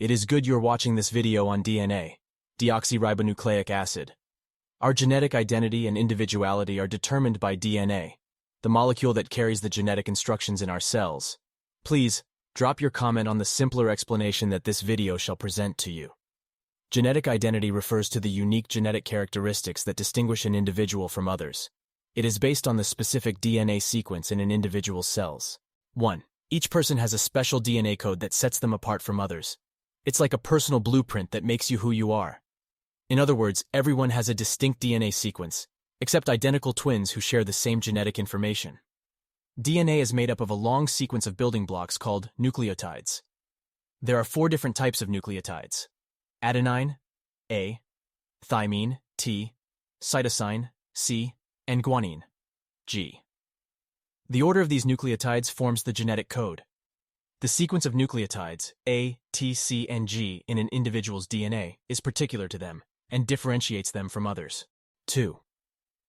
It is good you're watching this video on DNA, deoxyribonucleic acid. Our genetic identity and individuality are determined by DNA, the molecule that carries the genetic instructions in our cells. Please, drop your comment on the simpler explanation that this video shall present to you. Genetic identity refers to the unique genetic characteristics that distinguish an individual from others. It is based on the specific DNA sequence in an individual's cells. 1. Each person has a special DNA code that sets them apart from others. It's like a personal blueprint that makes you who you are. In other words, everyone has a distinct DNA sequence, except identical twins who share the same genetic information. DNA is made up of a long sequence of building blocks called nucleotides. There are 4 different types of nucleotides: adenine, A, thymine, T, cytosine, C, and guanine, G. The order of these nucleotides forms the genetic code. The sequence of nucleotides, A, T, C, and G, in an individual's DNA is particular to them and differentiates them from others. 2.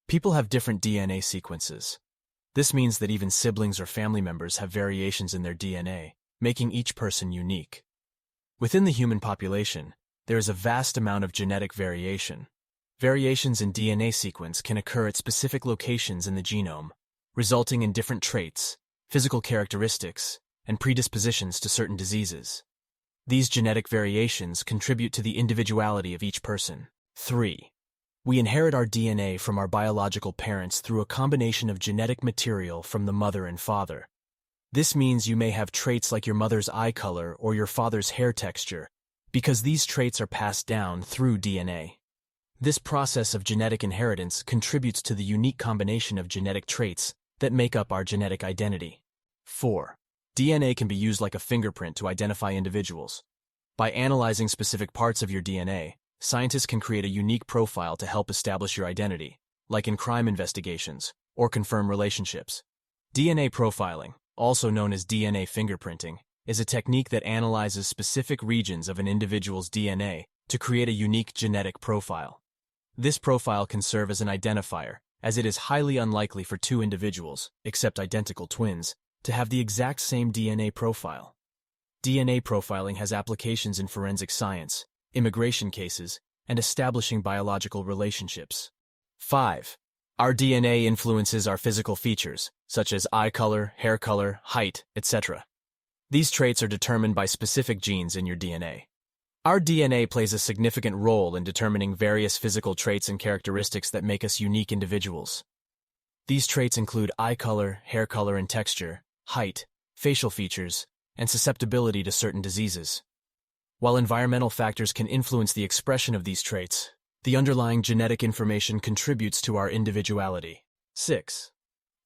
People have different DNA sequences. This means that even siblings or family members have variations in their DNA, making each person unique. Within the human population, there is a vast amount of genetic variation. Variations in DNA sequence can occur at specific locations in the genome, resulting in different traits, physical characteristics, and predispositions to certain diseases. These genetic variations contribute to the individuality of each person. 3. We inherit our DNA from our biological parents through a combination of genetic material from the mother and father. This means you may have traits like your mother's eye color or your father's hair texture, because these traits are passed down through DNA. This process of genetic inheritance contributes to the unique combination of genetic traits that make up our genetic identity. 4. DNA can be used like a fingerprint to identify individuals. By analyzing specific parts of your DNA, scientists can create a unique profile to help establish your identity, like in crime investigations, or confirm relationships. DNA profiling, also known as DNA fingerprinting, is a technique that analyzes specific regions of an individual's DNA to create a unique genetic profile. This profile can serve as an identifier, as it is highly unlikely for 2 individuals, except identical twins, to have the exact same DNA profile. DNA profiling has applications in forensic science, immigration cases, and establishing biological relationships. 5. Our DNA influences our physical features, such as eye color, hair color, height, etc. These traits are determined by specific genes in your DNA. Our DNA plays a significant role in determining various physical traits and characteristics that make us unique individuals. These traits include eye color, hair color and texture, height, facial features, and susceptibility to certain diseases. While environmental factors can influence the expression of these traits, the underlying genetic information contributes to our individuality. 6.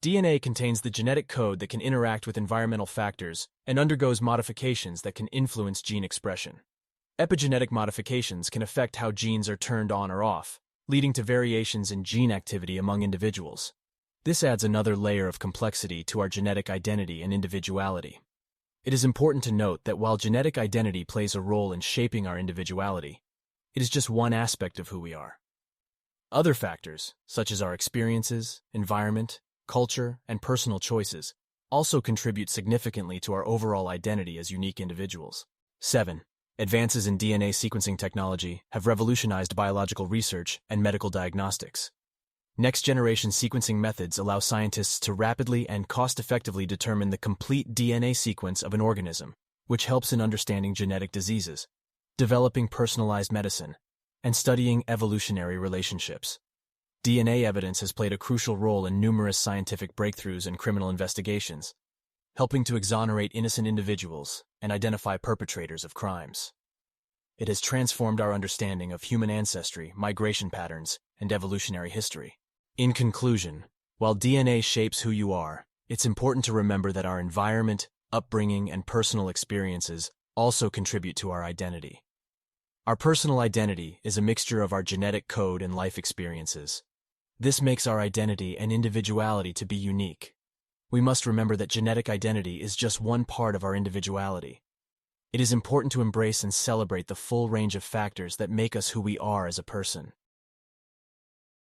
DNA contains the genetic code that can interact with environmental factors and undergoes modifications that can influence gene expression. Epigenetic modifications can affect how genes are turned on or off, leading to variations in gene activity among individuals. This adds another layer of complexity to our genetic identity and individuality. It is important to note that while genetic identity plays a role in shaping our individuality, it is just one aspect of who we are. Other factors, such as our experiences, environment, culture, and personal choices, also contribute significantly to our overall identity as unique individuals. 7. Advances in DNA sequencing technology have revolutionized biological research and medical diagnostics. Next-generation sequencing methods allow scientists to rapidly and cost-effectively determine the complete DNA sequence of an organism, which helps in understanding genetic diseases, developing personalized medicine, and studying evolutionary relationships. DNA evidence has played a crucial role in numerous scientific breakthroughs and criminal investigations, helping to exonerate innocent individuals and identify perpetrators of crimes. It has transformed our understanding of human ancestry, migration patterns, and evolutionary history. In conclusion, while DNA shapes who you are, it's important to remember that our environment, upbringing, and personal experiences also contribute to our identity. Our personal identity is a mixture of our genetic code and life experiences. This makes our identity and individuality to be unique. We must remember that genetic identity is just one part of our individuality. It is important to embrace and celebrate the full range of factors that make us who we are as a person.